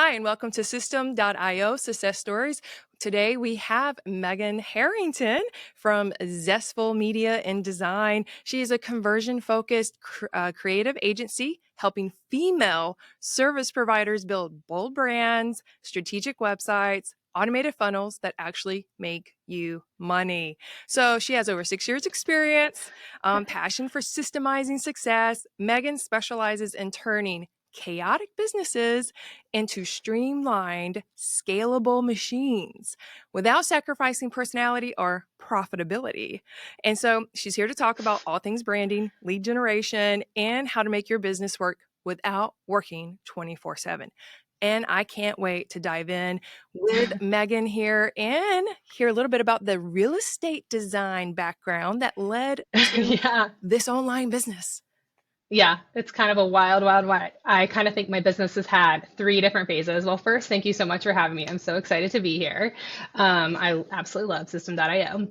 Hi, and welcome to Systeme.io Success Stories. Today we have Megan Harrington from Zestful Media and Design. She is a conversion-focused creative agency helping female service providers build bold brands, strategic websites, automated funnels that actually make you money. So she has over 6 years experience, passion for systemizing success. Megan specializes in turning chaotic businesses into streamlined, scalable machines without sacrificing personality or profitability. And so she's here to talk about all things branding, lead generation, and how to make your business work without working 24/7. And I can't wait to dive in with Megan here and hear a little bit about the real estate design background that led to Yeah. this online business. Yeah. It's kind of a wild, wild, wild. I kind of think my business has had three different phases. Well, first, thank you so much for having me. I'm so excited to be here. I absolutely love Systeme.io.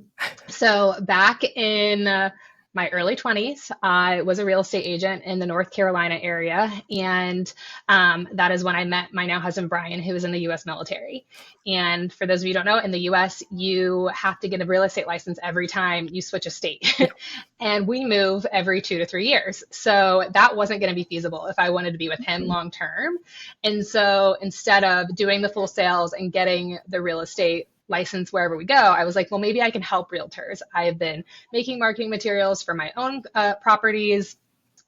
So back in my early 20s, I was a real estate agent in the North Carolina area. And that is when I met my now husband, Brian, who was in the US military. And for those of you who don't know, in the US, you have to get a real estate license every time you switch a state. Yeah. And we move every 2 to 3 years. So that wasn't going to be feasible if I wanted to be with him long term. And so instead of doing the full sales and getting the real estate license wherever we go, I was like, well, maybe I can help realtors. I've been making marketing materials for my own properties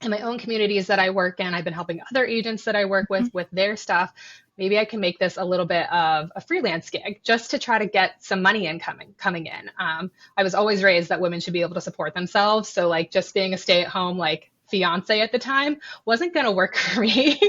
and my own communities that I work in. I've been helping other agents that I work with their stuff. Maybe I can make this a little bit of a freelance gig just to try to get some money coming in. I was always raised that women should be able to support themselves. So like just being a stay-at-home like fiance at the time wasn't going to work for me.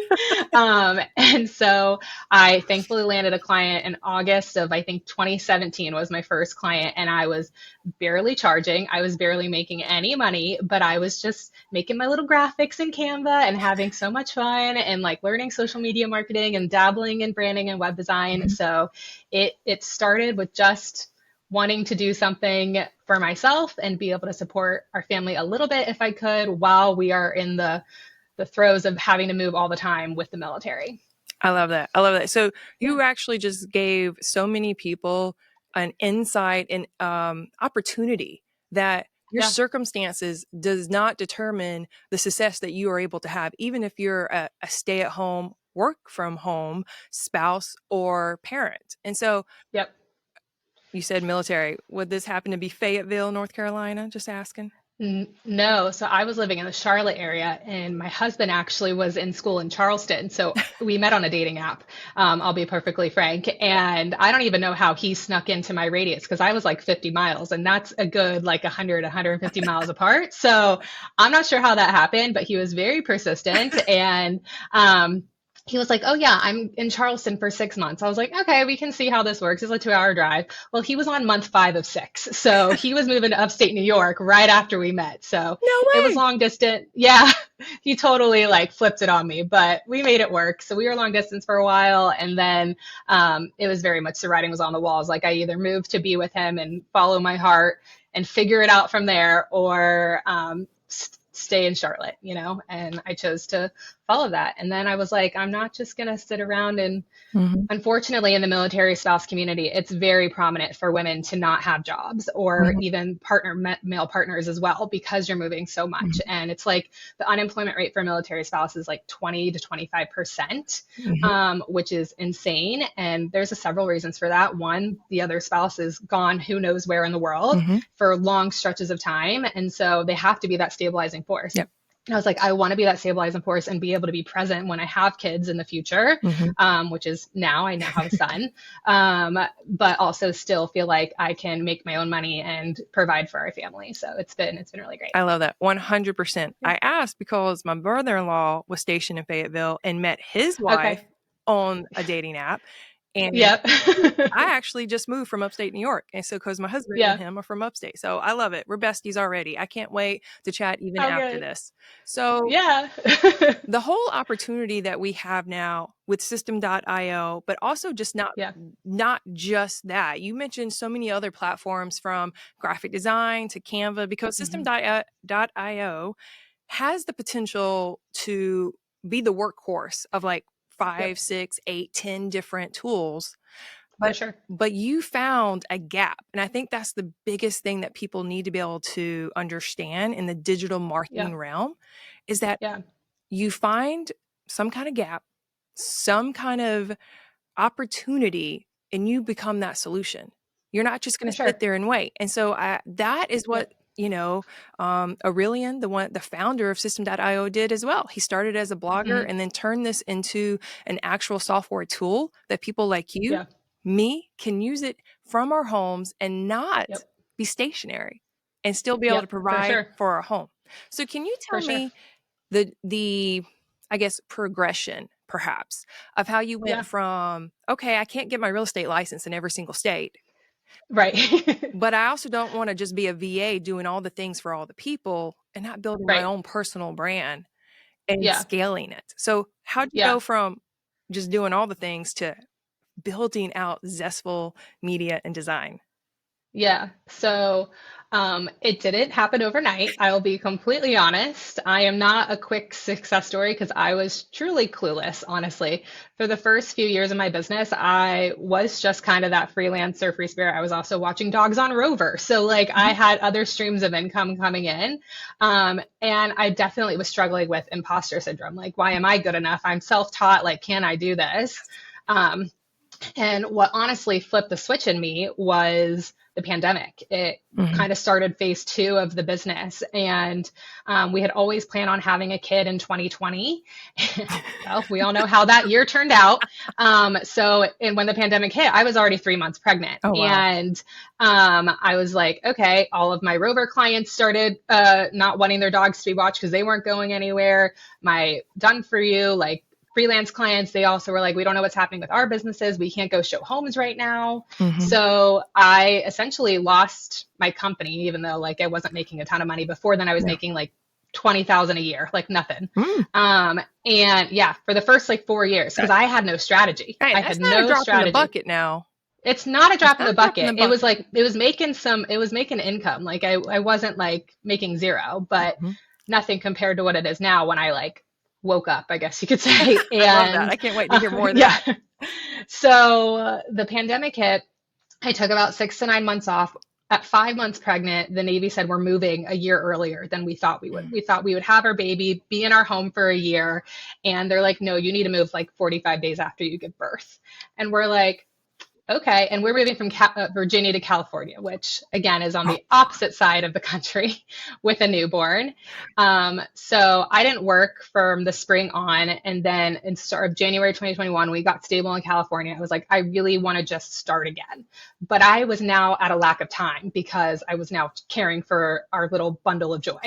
And so I thankfully landed a client in August of, I think 2017 was my first client. And I was barely charging. I was barely making any money, but I was just making my little graphics in Canva and having so much fun and like learning social media marketing and dabbling in branding and web design. So it started with just wanting to do something for myself and be able to support our family a little bit if I could while we are in the throes of having to move all the time with the military. I love that. I love that. So you actually just gave so many people an insight and opportunity that your Yeah. circumstances does not determine the success that you are able to have, even if you're a stay-at-home, work from home spouse or parent. And so Yep. you said military. Would this happen to be Fayetteville, North Carolina? Just asking. No, so I was living in the Charlotte area, and my husband actually was in school in Charleston. So we met on a dating app. I'll be perfectly frank, and I don't even know how he snuck into my radius because I was like 50 miles, and that's a good like 100, 150 miles apart. So I'm not sure how that happened, but he was very persistent, and he was like, "Oh yeah, I'm in Charleston for 6 months." I was like, "Okay, we can see how this works. It's a 2 hour drive." Well, he was on month 5 of 6. So he was moving to upstate New York right after we met. So No it was way. long distance. Yeah, he totally like flipped it on me, but we made it work. So we were long distance for a while. And then it was very much the writing was on the walls. Like I either moved to be with him and follow my heart and figure it out from there or stay in Charlotte, and I chose to follow that. And then I was like, I'm not just going to sit around and unfortunately, in the military spouse community, it's very prominent for women to not have jobs or even male partners as well because you're moving so much. And it's like the unemployment rate for military spouse is like 20 to 25%, which is insane. And there's several reasons for that. One, the other spouse is gone who knows where in the world for long stretches of time. And so they have to be that stabilizing force. Yep. I was like, I want to be that stabilizing force and be able to be present when I have kids in the future, which is now. I now have a son, but also still feel like I can make my own money and provide for our family. So it's been really great. I love that. 100%. I asked because my brother-in-law was stationed in Fayetteville and met his wife Okay. on a dating app. And Yep. I actually just moved from upstate New York. And so, because my husband and Yeah. him are from upstate. So I love it. We're besties already. I can't wait to chat even Oh, after good. this. So Yeah. the whole opportunity that we have now with Systeme.io, but also just Yeah. not just that. You mentioned so many other platforms from graphic design to Canva because Systeme.io has the potential to be the workhorse of like Yep. 5, 6, 8, 10 different tools. For But sure. but you found a gap. And I think that's the biggest thing that people need to be able to understand in the digital Yeah. marketing realm is that Yeah. you find some kind of gap, some kind of opportunity, and you become that solution. You're not just going For to sit sure. there and wait. And so that is what, Yep. Aurelian, the founder of Systeme.io, did as well. He started as a blogger Hmm. and then turned this into an actual software tool that people like you, Yeah. me, can use it from our homes and not Yep. be stationary and still be able to Yep. For provide sure. for our home. So can you For tell sure. me the I guess progression perhaps of how you Yeah. went from, okay, I can't get my real estate license in every single state, Right. but I also don't want to just be a VA doing all the things for all the people and not building my Right. own personal brand and Yeah. scaling it. So how'd you Yeah. go from just doing all the things to building out Zestful media and design? Yeah. So it didn't happen overnight. I'll be completely honest. I am not a quick success story because I was truly clueless, honestly. For the first few years of my business, I was just kind of that freelancer, free spirit. I was also watching dogs on Rover. So, like, I Mhm. had other streams of income coming in. And I definitely was struggling with imposter syndrome. Like, why am I good enough? I'm self taught. Like, can I do this? Um, And what honestly flipped the switch in me was the pandemic. It Mhm. kind of started phase two of the business. And we had always planned on having a kid in 2020. Well, we all know how that year turned out. And when the pandemic hit, I was already 3 months pregnant. Oh, wow. And I was like, okay, all of my Rover clients started not wanting their dogs to be watched because they weren't going anywhere. My done for you, like, freelance clients, they also were like, we don't know what's happening with our businesses. We can't go show homes right now. Mhm. So I essentially lost my company, even though like I wasn't making a ton of money before then. I was Yeah. making like 20,000 a year, like nothing. Mm. And yeah, for the first like 4 years, because That, I had no strategy. hey, I that's had not a no drop in the strategy. bucket now. It's not a That's drop in not the a drop in the bucket. It was bucket. like it was making income. Like I wasn't like making zero, but Mhm. nothing compared to what it is now when I like woke up, I guess you could say. I love that. And I can't wait to hear more of yeah, that. so the pandemic hit. I took about 6 to 9 months off. At 5 months pregnant, the Navy said we're moving a year earlier than we thought we would. Mm. We thought we would have our baby, be in our home for a year. And they're like, no, you need to move like 45 days after you give birth. And we're like, okay, and we're moving from Virginia to California, which again is on Oh, the opposite side of the country with a newborn. So I didn't work from the spring on, and then in start of January 2021, we got stable in California. I was like, I really want to just start again, but I was now at a lack of time because I was now caring for our little bundle of joy,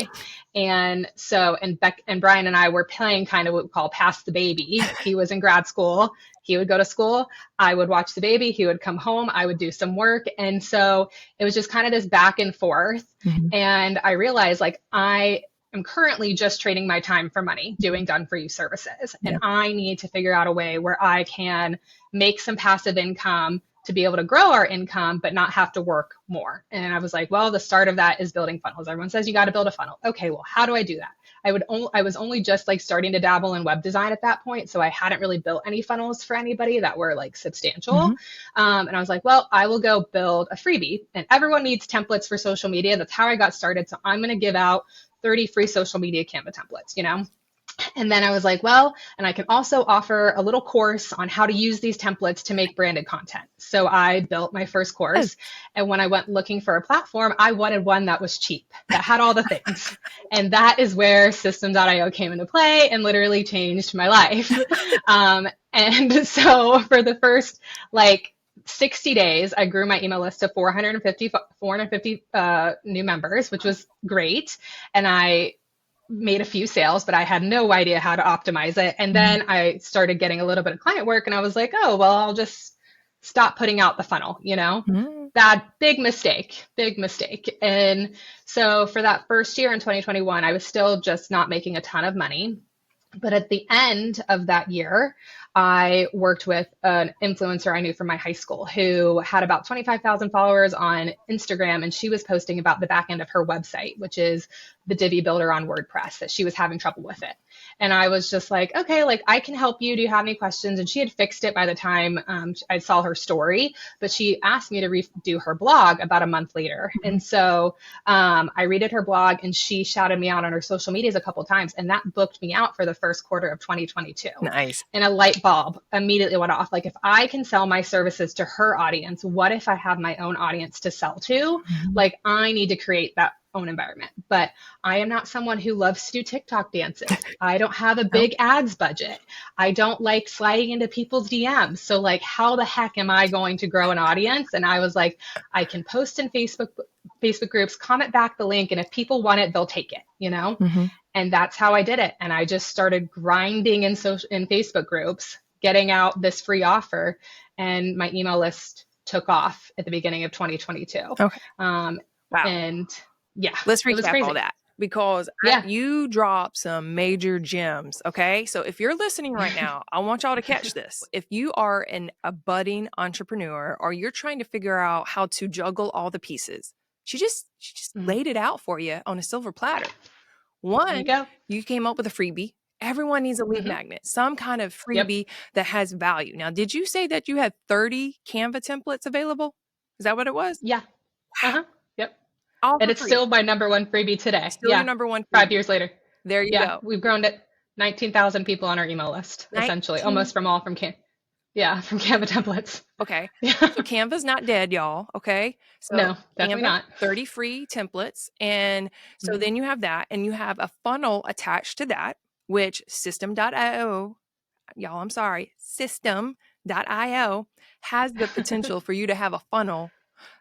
and so and Beck and Brian and I were playing kind of what we call pass the baby. He was in grad school. He would go to school. I would watch the baby. He would come home. I would do some work. And so it was just kind of this back and forth. mhm. And I realized like I am currently just trading my time for money doing done for you services. Yeah. And I need to figure out a way where I can make some passive income to be able to grow our income, but not have to work more. And I was like, well, the start of that is building funnels. Everyone says you got to build a funnel. Okay, well, how do I do that? I was only just like starting to dabble in web design at that point, so I hadn't really built any funnels for anybody that were like substantial. Mhm. And I was like, well, I will go build a freebie, and everyone needs templates for social media. That's how I got started. So I'm going to give out 30 free social media Canva templates, you know? And then I was like, well, and I can also offer a little course on how to use these templates to make branded content. So I built my first Oh, course. And when I went looking for a platform, I wanted one that was cheap, that had all the things. And that is where Systeme.io came into play and literally changed my life. And so for the first like 60 days, I grew my email list to 450 new members, which was great. And I made a few sales, but I had no idea how to optimize it. And mhm. then I started getting a little bit of client work, and I was like, oh, well, I'll just stop putting out the funnel, you know? Mhm. Bad, big mistake, big mistake. And so for that first year in 2021, I was still just not making a ton of money. But at the end of that year, I worked with an influencer I knew from my high school who had about 25,000 followers on Instagram. And she was posting about the back end of her website, which is the Divi builder on WordPress, that she was having trouble with it. And I was just like, okay, like I can help you. Do you have any questions? And she had fixed it by the time I saw her story, but she asked me to redo her blog about a month later. Mhm. And so I redid her blog, and she shouted me out on her social medias a couple of times, and that booked me out for the first quarter of 2022. Nice. And a light bulb immediately went off. Like, if I can sell my services to her audience, what if I have my own audience to sell to? Mhm. Like, I need to create that own environment. But I am not someone who loves to do TikTok dances. I don't have a Nope. big ads budget. I don't like sliding into people's DMs. So, like, how the heck am I going to grow an audience? And I was like, I can post in Facebook groups, comment back the link, and if people want it, they'll take it, you know? Mhm. And that's how I did it. And I just started grinding in Facebook groups, getting out this free offer, and my email list took off at the beginning of 2022. Okay. Um, Wow. and yeah, Let's it was recap all crazy. that because Yeah. you dropped some major gems. Okay. So if you're listening right now, I want y'all to catch this. If you are a budding entrepreneur or you're trying to figure out how to juggle all the pieces, she just Mhm. laid it out for you on a silver platter. There you One, go. you came up with a freebie. Everyone needs a lead Hmm. magnet, some kind of Yep. freebie that has value. Now, did you say that you had 30 Canva templates available? Is that what it was? Yeah. Wow. Uh-huh. Yep. All And for it's free. still my number one freebie today. Still your Yeah. number one Five freebie. years later. There you Yeah. go. We've grown to 19,000 people on our email list, essentially, 19. almost from from Canva templates. Okay. Yeah. So Canva's not dead, y'all. Okay. So No, definitely Canva, not. 30 free templates. And so Mhm. then you have that, and you have a funnel attached to that, which Systeme.io, y'all, I'm sorry, Systeme.io has the potential for you to have a funnel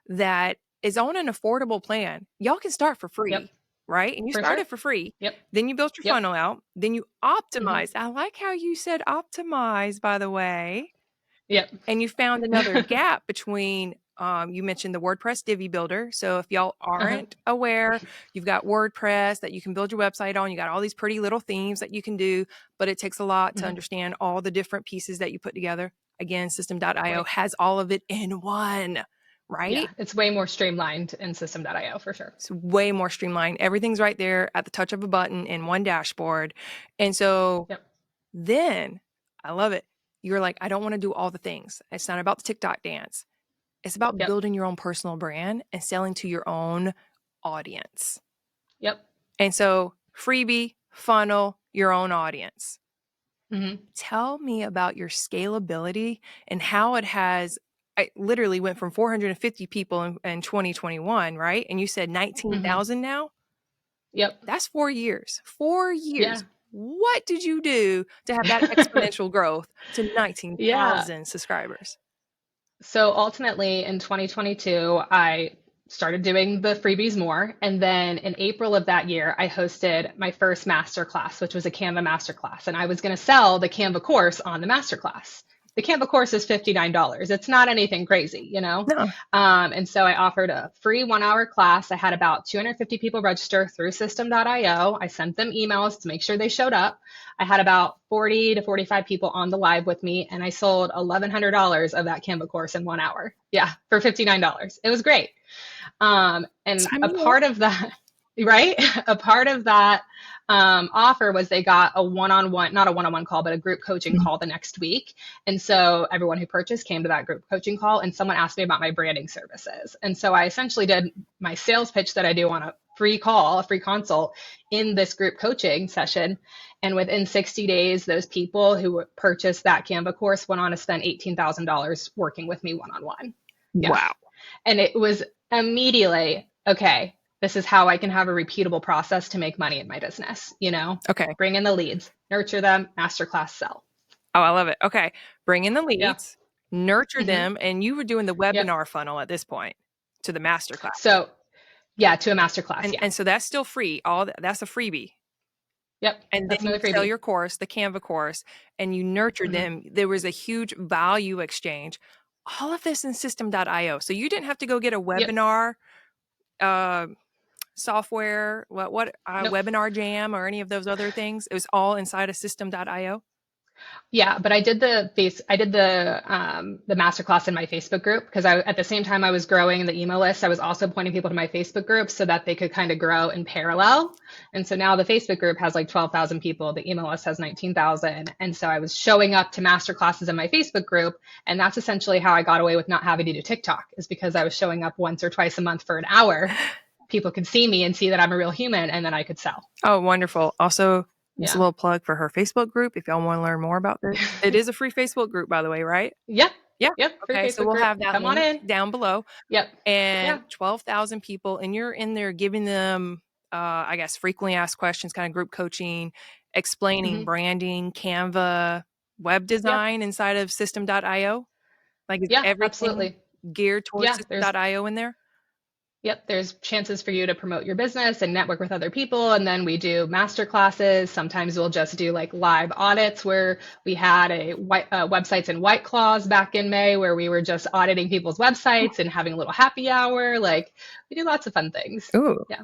that is on an affordable plan. Y'all can start for Yep. free, right? And you For sure. started for free. Yep. Then you built your Yep. funnel out. Then you Hmm. optimized. I like how you said optimize, by the way. Yep. And you found another gap between, you mentioned the WordPress Divi Builder. So if y'all Uh-huh. aren't aware, you've got WordPress that you can build your website on. You got all these pretty little themes that you can do, but it takes a lot to Hmm. understand all the different pieces that you put together. Again, Systeme.io Right. has all of it in one, Yeah. right? It's way more streamlined in Systeme.io for sure. It's way more streamlined. Everything's right there at the touch of a button in one dashboard. And so Yep. then I love it. You're like, I don't want to do all the things. It's not about the TikTok dance. It's about Yep. building your own personal brand and selling to your own audience. Yep. And so, freebie, funnel, your own audience. Hmm. Tell me about your scalability and how it has. I literally went from 450 people in 2021, right? And you said Hmm. 19,000 now? Yep. That's 4 years. 4 Yeah. years. What did you do to have that exponential growth to Yeah. 19,000 subscribers? So ultimately in 2022, I started doing the freebies more. And then in April of that year, I hosted my first masterclass, which was a Canva masterclass. And I was going to sell the Canva course on the masterclass. The Canva course is $59. It's not anything crazy, you know? No. And so I offered a free 1 hour class. I had about 250 people register through Systeme.io. I sent them emails to make sure they showed up. I had about 40 to 45 people on the live with me, and I sold $1,100 of that Canva course in 1 hour. Yeah, for $59. It was great. And Sign a me up. part of that, right? A part of that offer was they got a one-on-one, not a one-on-one call, but a group coaching call the next week. And so everyone who purchased came to that group coaching call, and someone asked me about my branding services. And so I essentially did my sales pitch that I do on a free call, a free consult in this group coaching session. And within 60 days, those people who purchased that Canva course went on to spend $18,000 working with me one-on-one. Yeah. Wow. And it was immediately, okay, this is how I can have a repeatable process to make money in my business, you know? Okay. Bring in the leads, nurture them, masterclass, sell. Oh, I love it. Okay. Bring in the Yeah. leads, nurture Hmm. them, and you were doing the Yep. webinar funnel at this point to the masterclass. So, yeah, to a masterclass. Yeah. And so that's still free. That's a freebie. Yep. And then That's you another sell freebie. your course, the Canva course, and you nurtured Hmm. them. There was a huge value exchange. All of this in Systeme.io. So you didn't have to go get a Yep. webinar software, Nope. Webinar Jam or any of those other things. It was all inside of Systeme.io. Yeah, but I did the masterclass in my Facebook group because I at the same time I was growing the email list, I was also pointing people to my Facebook group so that they could kind of grow in parallel. And so now the Facebook group has like 12,000 people, the email list has 19,000. And so I was showing up to masterclasses in my Facebook group, and that's essentially how I got away with not having to do TikTok, is because I was showing up once or twice a month for an hour. People could see me and see that I'm a real human, and then I could sell. Oh, wonderful. Also, just a Yeah. little plug for her Facebook group if y'all want to learn more about this. It is a free Facebook group, by the way, right? Yep. Yeah. Yep. Free Okay. So Facebook we'll group. have that Come on link in. down below. Yep. And Yeah. 12,000 people, and you're in there giving them, I guess, frequently asked questions, kind of group coaching, explaining Hmm. branding, Canva, web Yep. design inside of System.io. Like, is Yeah, everything absolutely. geared towards Yeah, System.io in there? there's chances for you to promote your business and network with other people. And then we do master classes. Sometimes we'll just do like live audits where we had websites and White Claws back in May where we were just auditing people's websites and having a little happy hour. Like we do lots of fun things. Ooh, Yeah.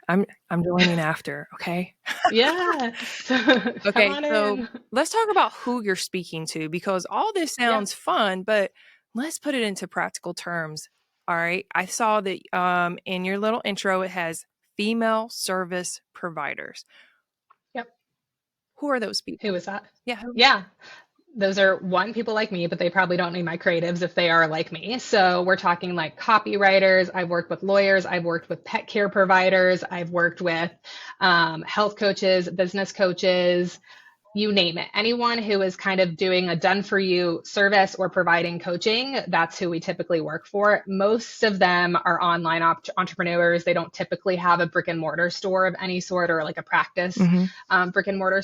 I'm joining after. Okay. Yes. Come Okay. on So in. let's talk about who you're speaking to, because all this Yeah. sounds fun, but let's put it into practical terms. All right. I saw that in your little intro, it has female service providers. Yep. Who are those Who people? is that? Yeah. Who? Yeah. Those are one people like me, but they probably don't need my creatives if they are like me. So we're talking like copywriters. I've worked with lawyers. I've worked with pet care providers. I've worked with health coaches, business coaches, you name it. Anyone who is kind of doing a done for you service or providing coaching, that's who we typically work for. Most of them are online entrepreneurs. They don't typically have a brick and mortar store of any sort or like a practice Mm-hmm. brick and mortar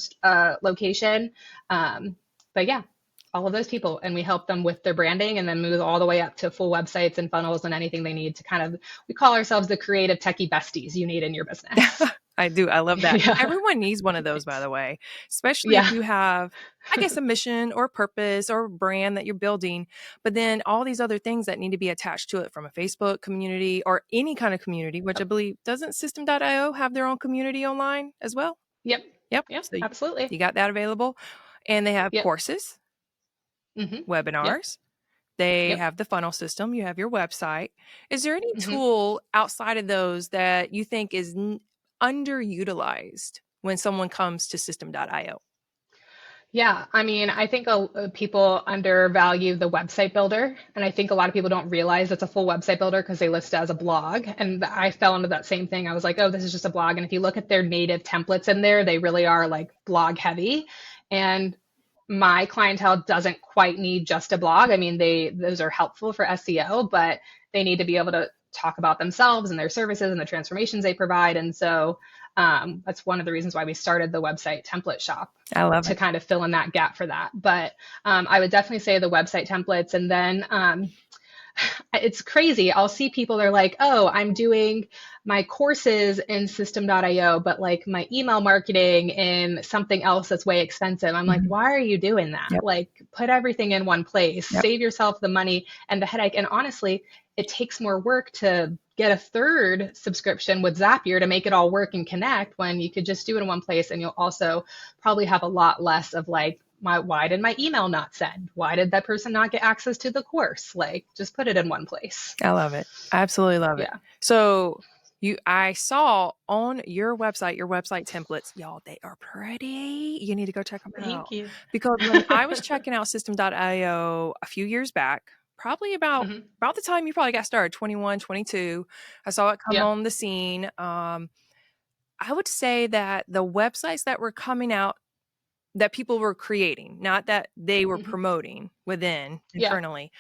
location. But yeah, all of those people. And we help them with their branding and then move all the way up to full websites and funnels and anything they need to kind of, we call ourselves the creative techie besties you need in your business. I do. I love that. Yeah. Everyone needs one of those, by the way, especially if Yeah. you have, I guess, a mission or purpose or brand that you're building, but then all these other things that need to be attached to it from a Facebook community or any kind of community, which I believe doesn't System.io have their own community online as well? Yep. Yep. Yep. So Absolutely. you got that available. And they have Yep. courses, Hmm. Yep. webinars. They Yep. have the funnel system. You have your website. Is there any Hmm. tool outside of those that you think is underutilized when someone comes to System.io? Yeah, I mean, I think people undervalue the website builder, and I think a lot of people don't realize it's a full website builder because they list it as a blog. And I fell into that same thing. I was like, oh, this is just a blog. And if you look at their native templates in there, they really are like blog heavy. And my clientele doesn't quite need just a blog. I mean, those are helpful for SEO, but they need to be able to talk about themselves and their services and the transformations they provide. And so that's one of the reasons why we started the website template shop I love to it. kind of fill in that gap for that. But I would definitely say the website templates. And then it's crazy. I'll see people, they're like, oh, I'm doing my courses in System.io, but like my email marketing in something else that's way expensive. I'm like, Mhm. why are you doing that? Yep. Like, put everything in one place, Yep. save yourself the money and the headache. And honestly, it takes more work to get a third subscription with Zapier to make it all work and connect when you could just do it in one place. And you'll also probably have a lot less of like, why did my email not send? Why did that person not get access to the course? Like, just put it in one place. I love it. I absolutely love it. Yeah. So I saw on your website templates, y'all, they are pretty. You need to go check them out. Thank you. Because when I was checking out System.io a few years back, probably about Hmm. the time you probably got started, 21, 22, I saw it come Yep. on the scene. I would say that the websites that were coming out that people were creating, not that they were Hmm. promoting within Yeah. internally,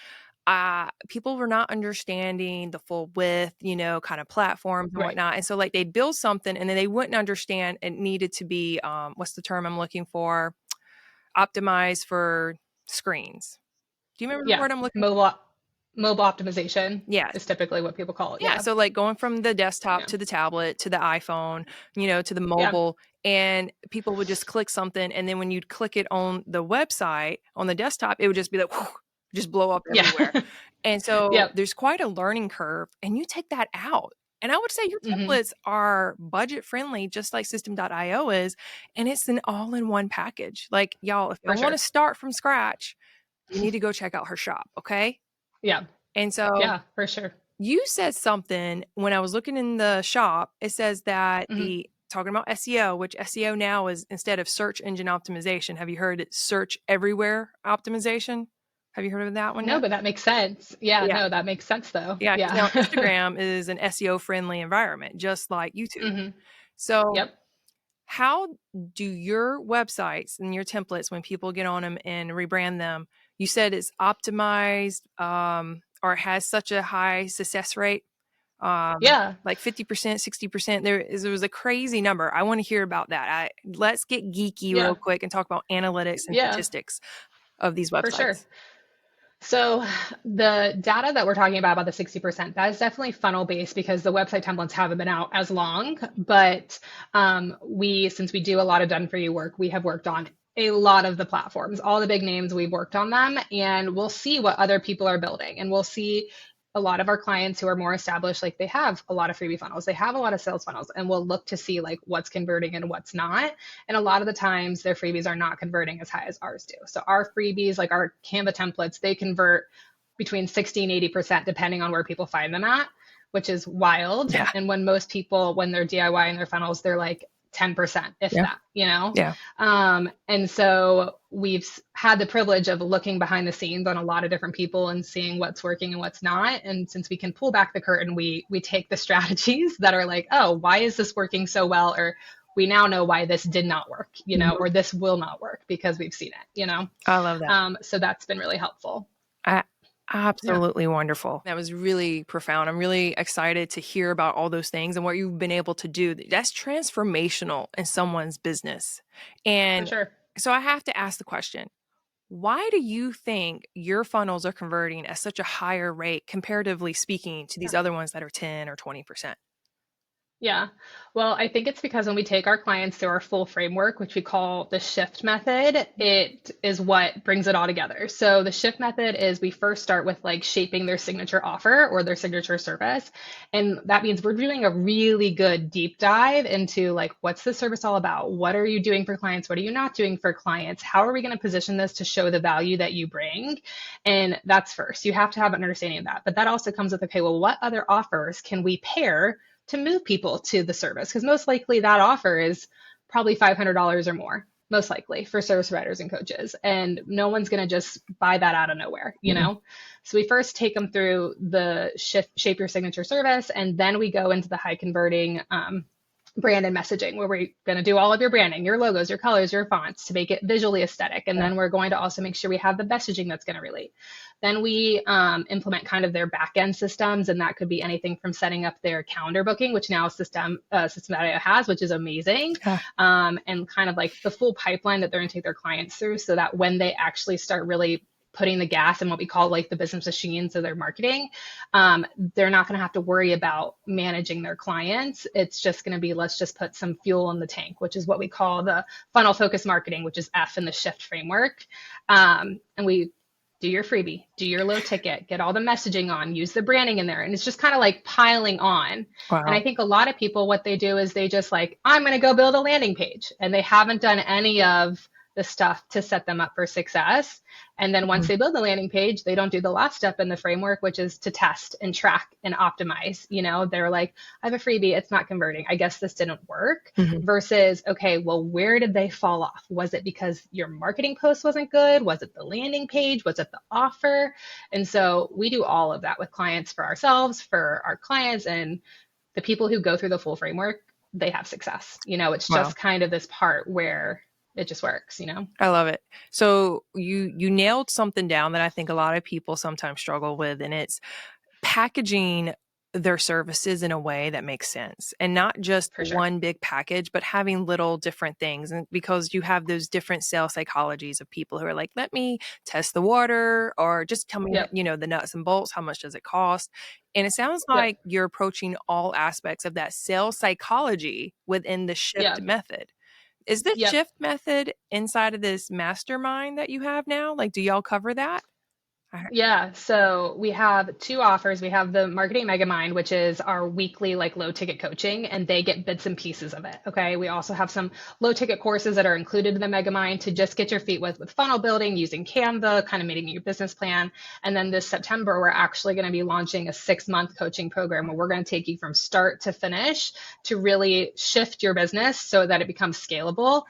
people were not understanding the full width, kind of platforms and Right. whatnot. And so like they'd build something and then they wouldn't understand it needed to be, what's the term I'm looking for? Optimized for screens. Do you remember the Yeah. word I'm looking for? Mobile optimization Yes. is typically what people call it. Yeah. Yeah. So like going from the desktop Yeah. to the tablet to the iPhone, to the Yeah. mobile, and people would just click something. And then when you'd click it on the website on the desktop, it would just be like, whew, just blow up Yeah. everywhere. And so Yep. there's quite a learning curve, and you take that out. And I would say your Hmm. templates are budget friendly, just like Systeme.io is. And it's an all in one package. Like, y'all, if For y'all want to sure. start from scratch, you need to go check out her shop. Okay. Yeah. And so Yeah, for sure. you said something when I was looking in the shop. It says that Hmm. the talking about SEO, which SEO now is instead of search engine optimization. Have you heard it search everywhere optimization? Have you heard of that one No, yet? but that makes sense. Yeah, Yeah. no, that makes sense though. Yeah. Because now Yeah. Instagram is an SEO friendly environment, just like YouTube. Hmm. So, Yep. how do your websites and your templates, when people get on them and rebrand them, you said it's optimized or has such a high success rate? Yeah. Like 50%, 60%. There was a crazy number. I want to hear about that. Let's get geeky real Yeah. quick and talk about analytics and Yeah, statistics of these for sure. websites. So the data that we're talking about the 60%, that is definitely funnel based because the website templates haven't been out as long. But since we do a lot of done for you work, we have worked on a lot of the platforms, all the big names, we've worked on them, and we'll see what other people are building. And we'll see a lot of our clients who are more established, like they have a lot of freebie funnels, they have a lot of sales funnels, and we'll look to see like what's converting and what's not. And a lot of the times their freebies are not converting as high as ours do. So our freebies, like our Canva templates, they convert between 60 and 80% depending on where people find them at, which is wild. Yeah. And when most people, when they're DIY in their funnels, they're like 10%, if Yeah. that, you know? Yeah. And so we've had the privilege of looking behind the scenes on a lot of different people and seeing what's working and what's not. And since we can pull back the curtain, we take the strategies that are like, oh, why is this working so well? Or we now know why this did not work, Mhm. or this will not work because we've seen it. I love that. So that's been really helpful. I, Yeah, absolutely wonderful. That was really profound. I'm really excited to hear about all those things and what you've been able to do. That's transformational in someone's business. for And sure. so I have to ask the question, why do you think your funnels are converting at such a higher rate, comparatively speaking, to these other ones that are 10 or 20%? Yeah. Well, I think it's because when we take our clients through our full framework, which we call the shift method, it is what brings it all together. So the shift method is we first start with like shaping their signature offer or their signature service. And that means we're doing a really good deep dive into like, what's the service all about? What are you doing for clients? What are you not doing for clients? How are we going to position this to show the value that you bring? And that's first. You have to have an understanding of that. But that also comes with, okay, well, what other offers can we pair to move people to the service? Because most likely that offer is probably $500 or more, most likely for service providers and coaches. And no one's going to just buy that out of nowhere. So we first take them through the shape your signature service, and then we go into the high converting brand and messaging, where we're going to do all of your branding, your logos, your colors, your fonts to make it visually aesthetic. And then we're going to also make sure we have the messaging that's going to relate. Then we implement kind of their back end systems, and that could be anything from setting up their calendar booking, which now Systeme.io has, which is amazing, Yeah. and kind of like the full pipeline that they're going to take their clients through, so that when they actually start really putting the gas in what we call like the business machines of their marketing, they're not going to have to worry about managing their clients. It's just going to be, let's just put some fuel in the tank, which is what we call the funnel focused marketing, which is F in the shift framework. And we do your freebie, do your low ticket, get all the messaging on, use the branding in there. And it's just kind of like piling on. And I Wow. think a lot of people, what they do is they just like, I'm going to go build a landing page. And they haven't done any of the stuff to set them up for success. And then once Mhm. they build the landing page, they don't do the last step in the framework, which is to test and track and optimize. They're like, I have a freebie, it's not converting. I guess this didn't work. Mhm. Versus, okay, well, where did they fall off? Was it because your marketing post wasn't good? Was it the landing page? Was it the offer? And so we do all of that with clients, for ourselves, for our clients, and the people who go through the full framework, they have success. It's Wow. just kind of this part where it just works. I love it. So you nailed something down that I think a lot of people sometimes struggle with, and it's packaging their services in a way that makes sense, and not just For sure. one big package, but having little different things. And because you have those different sales psychologies of people who are like, let me test the water, or just tell me, Yep. the nuts and bolts, how much does it cost? And it sounds Yep. like you're approaching all aspects of that sales psychology within the shift Yep. method. Is the Yep. shift method inside of this mastermind that you have now? Like, do y'all cover that? All right. Yeah, so we have two offers. We have the Marketing Megamind, which is our weekly like low ticket coaching, and they get bits and pieces of it. Okay. We also have some low ticket courses that are included in the Megamind to just get your feet wet with funnel building using Canva, kind of meeting your business plan. And then this September, we're actually going to be launching a 6 month coaching program where we're going to take you from start to finish to really shift your business so that it becomes scalable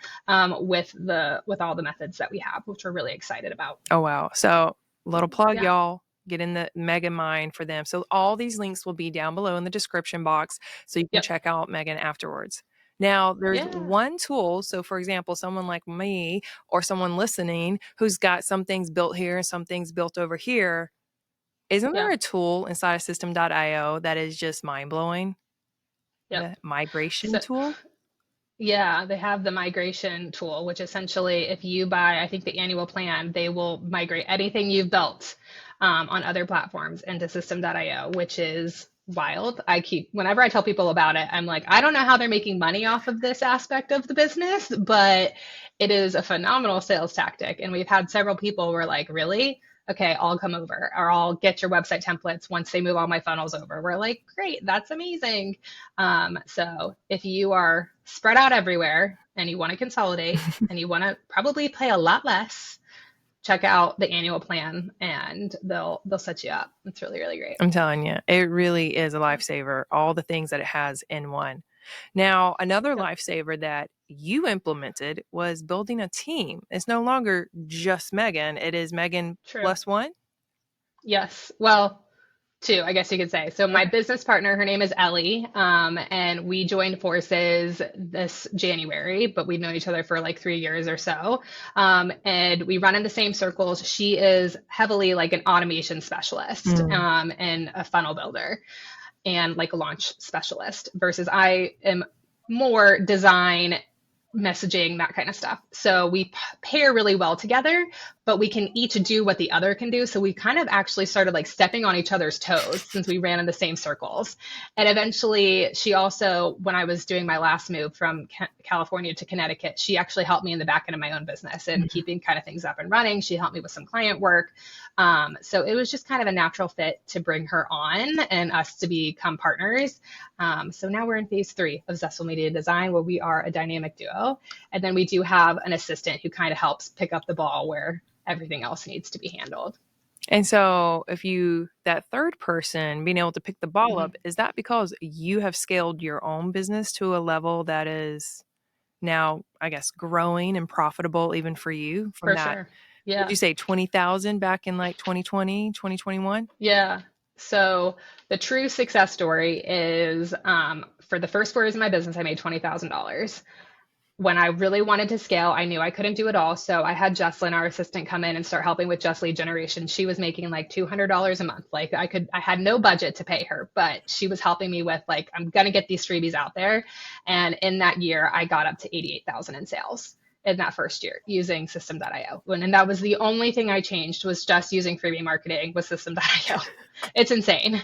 with all the methods that we have, which we're really excited about. Oh, wow. So, little plug, Yeah. y'all. Get in the Mega Mind for them. So, all these links will be down below in the description box so you can Yep. check out Megan afterwards. Now, there's Yeah. one tool. So, for example, someone like me or someone listening who's got some things built here and some things built over here. Isn't there Yeah. a tool inside of Systeme.io that is just mind blowing? Yep. The migration So tool? yeah, they have the migration tool, which essentially, if you buy, I think the annual plan, they will migrate anything you've built on other platforms into System.io, which is wild. Whenever I tell people about it, I'm like, I don't know how they're making money off of this aspect of the business, but it is a phenomenal sales tactic. And we've had several people who are like, really? Okay, I'll come over or I'll get your website templates once they move all my funnels over. We're like, great, that's amazing. So if you are spread out everywhere and you want to consolidate and you want to probably pay a lot less, check out the annual plan and they'll set you up. It's really, really great. I'm telling you, it really is a lifesaver. All the things that it has in one. Now, another Yep, lifesaver that you implemented was building a team. It's no longer just Megan, it is Megan true. plus one. Yes. Well, two, I guess you could say. So my Okay. business partner, her name is Ellie, and we joined forces this January, but we've known each other for like 3 years or so. And we run in the same circles. She is heavily like an automation specialist, Mm. and a funnel builder and like a launch specialist versus I am more design, messaging, that kind of stuff. So we pair really well together, but we can each do what the other can do. So we kind of actually started like stepping on each other's toes since we ran in the same circles. And eventually, she also, when I was doing my last move from California to Connecticut, she actually helped me in the back end of my own business and keeping kind of things up and running. She helped me with some client work. So it was just kind of a natural fit to bring her on and us to become partners. So now we're in phase 3 of Zestful Media Design, where we are a dynamic duo. And then we do have an assistant who kind of helps pick up the ball where everything else needs to be handled. And so, if you, that third person being able to pick the ball Mhm. up, is that because you have scaled your own business to a level that is now, I guess, growing and profitable even for you from For that? sure. Would Yeah. you say 20,000 back in like 2020, 2021? Yeah. So the true success story is for the first 4 years of my business, I made $20,000. When I really wanted to scale, I knew I couldn't do it all. So I had Jesslyn, our assistant, come in and start helping with Just Lead Generation. She was making like $200 a month. Like I had no budget to pay her, but she was helping me with like, I'm going to get these freebies out there. And in that year, I got up to 88,000 in sales in that first year using System.io. And that was the only thing I changed was just using freebie marketing with System.io. It's insane.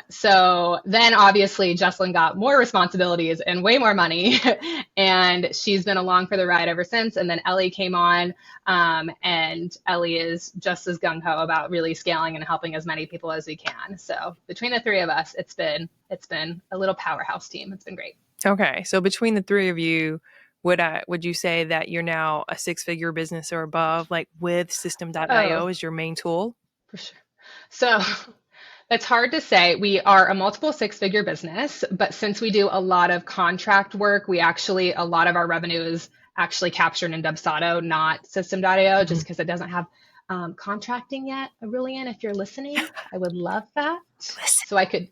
So then obviously Jesslyn got more responsibilities and way more money, and she's been along for the ride ever since. And then Ellie came on, and Ellie is just as gung ho about really scaling and helping as many people as we can. So between the three of us, it's been a little powerhouse team. It's been great. Okay. So between the three of you, would you say that you're now a six-figure business or above, like with Oh, System.io as your main tool? for sure. So it's hard to say. We are a multiple six-figure business, but since we do a lot of contract work, a lot of our revenue is actually captured in Dubsado, not System.io, just Mhm. because it doesn't have contracting yet. Aurelian, if you're listening, I would love that. Listen. So I could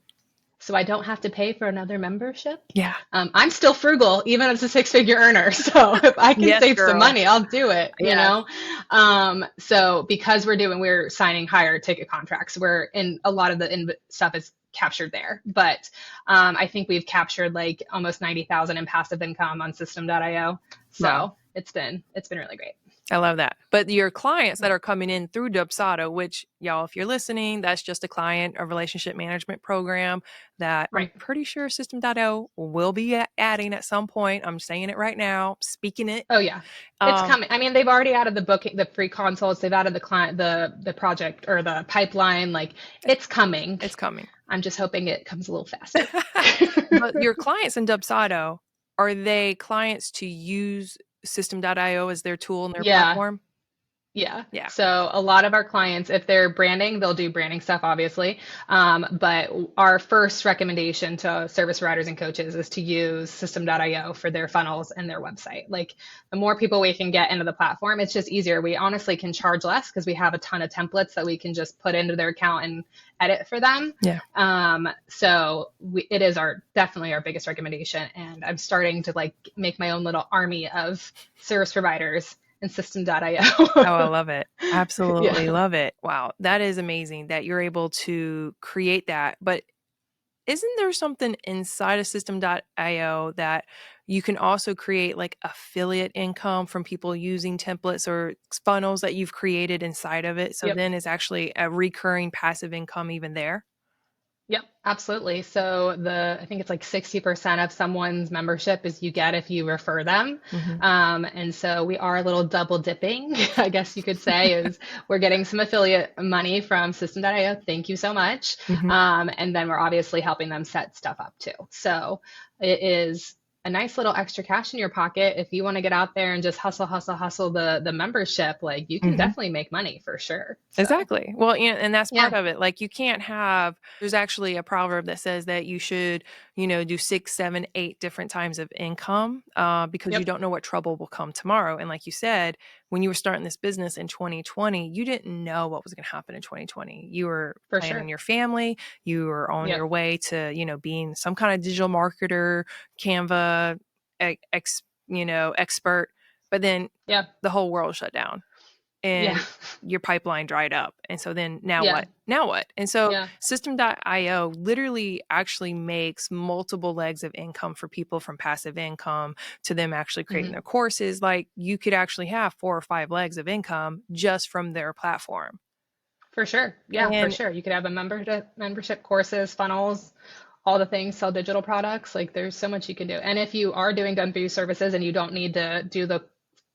so I don't have to pay for another membership. Yeah. I'm still frugal, even as a six-figure earner. So if I can Yes, save some girl. money, I'll do it, you Yes. know? So because we're signing higher ticket contracts, we're in a lot of the stuff is captured there. But I think we've captured like almost 90,000 in passive income on System.io. Wow. So it's been really great. I love that. But your clients that are coming in through Dubsado, which y'all, if you're listening, that's just a client, a relationship management program that I'm Right. pretty sure Systeme.io will be adding at some point. I'm saying it right now, speaking it. Oh yeah. It's Um, coming. I mean, they've already added the booking, the free consults. They've added the client, the project or the pipeline. Like it's coming. it's coming. I'm just hoping it comes a little faster. But your clients in Dubsado, are they clients to use Systeme.io as their tool in their Yeah. platform? Yeah. Yeah. So a lot of our clients, if they're branding, they'll do branding stuff, obviously. But our first recommendation to service providers and coaches is to use System.io for their funnels and their website. Like the more people we can get into the platform, it's just easier. We honestly can charge less because we have a ton of templates that we can just put into their account and edit for them. Yeah. It is definitely our biggest recommendation. And I'm starting to like make my own little army of service providers and System.io. Oh, I love it. Absolutely Yeah. love it. Wow. That is amazing that you're able to create that. But isn't there something inside of System.io that you can also create like affiliate income from people using templates or funnels that you've created inside of it? So Yep. then it's actually a recurring passive income even there? Yep, absolutely. So I think it's like 60% of someone's membership is you get if you refer them. Mm-hmm. And so we are a little double dipping, I guess you could say, is we're getting some affiliate money from System.io. Thank you so much. Mm-hmm. And then we're obviously helping them set stuff up too. So it is a nice little extra cash in your pocket if you want to get out there and just hustle the membership. Like you can Mm-hmm. definitely make money for sure. So Exactly. Well, and that's part yeah. of it. Like you can't have, there's actually a proverb that says that you should, do 6, 7, 8 different times of income because you Yep. don't know what trouble will come tomorrow. And like you said, when you were starting this business in 2020, you didn't know what was going to happen in 2020. You were For planning sure. your family, you were on Yep. your way to, being some kind of digital marketer, Canva, expert, but then Yep. the whole world shut down Yeah. and your pipeline dried up. And so then now Yeah. what? Now what? And so Yeah. System.io literally actually makes multiple legs of income for people from passive income to them actually creating Hmm. their courses. Like you could actually have 4 or 5 legs of income just from their platform. For sure. Yeah, for And sure. You could have a membership courses, funnels, all the things, sell digital products. Like there's so much you can do. And if you are doing done for you services and you don't need to do the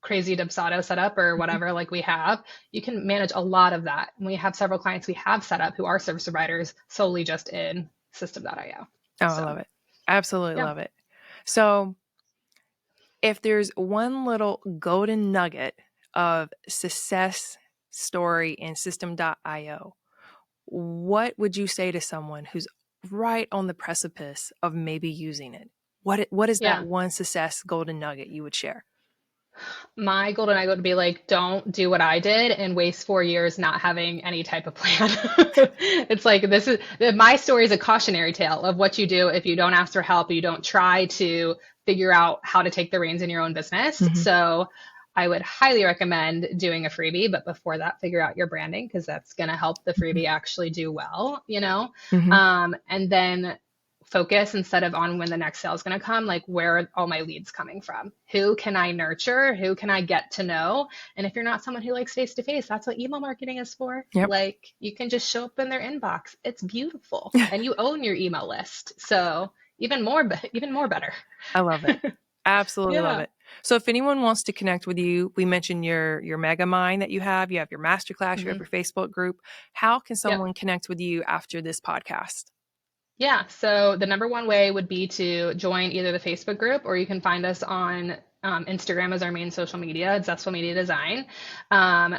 crazy Dubsado setup or whatever, like we have, you can manage a lot of that. And we have several clients we have set up who are service providers solely just in System.io. oh, I So love it. Absolutely yeah. love it. So if there's one little golden nugget of success story in System.io, what would you say to someone who's right on the precipice of maybe using it? What is that Yeah. one success golden nugget you would share? My golden nugget would be like, don't do what I did and waste 4 years not having any type of plan. It's like, my story is a cautionary tale of what you do if you don't ask for help, you don't try to figure out how to take the reins in your own business. Mm-hmm. So I would highly recommend doing a freebie, but before that, figure out your branding because that's going to help the freebie actually do well, you know? Mm-hmm. And then focus instead of on when the next sale is going to come, like where are all my leads coming from? Who can I nurture? Who can I get to know? And if you're not someone who likes face to face, that's what email marketing is for. Yep. Like you can just show up in their inbox. It's beautiful and you own your email list. So even more better. I love it. Absolutely love Yeah. it. So if anyone wants to connect with you, we mentioned your mega mind that you have your masterclass, you have Hmm. your Facebook group. How can Yep. someone connect with you after this podcast? Yeah, so the number one way would be to join either the Facebook group or you can find us on Instagram as our main social media, Zestful Media Design.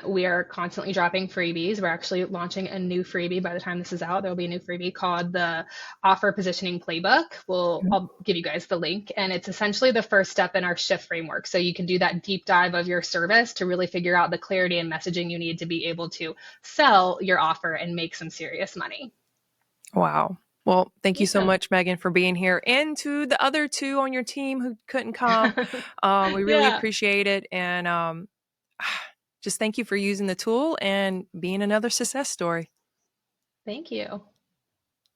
We are constantly dropping freebies. We're actually launching a new freebie by the time this is out. There will be a new freebie called the Offer Positioning Playbook. I'll give you guys the link, and it's essentially the first step in our shift framework. So you can do that deep dive of your service to really figure out the clarity and messaging you need to be able to sell your offer and make some serious money. Wow. Well, thank you so Yeah. much, Megan, for being here. And to the other 2 on your team who couldn't come, we really Yeah. appreciate it. And just thank you for using the tool and being another success story. Thank you.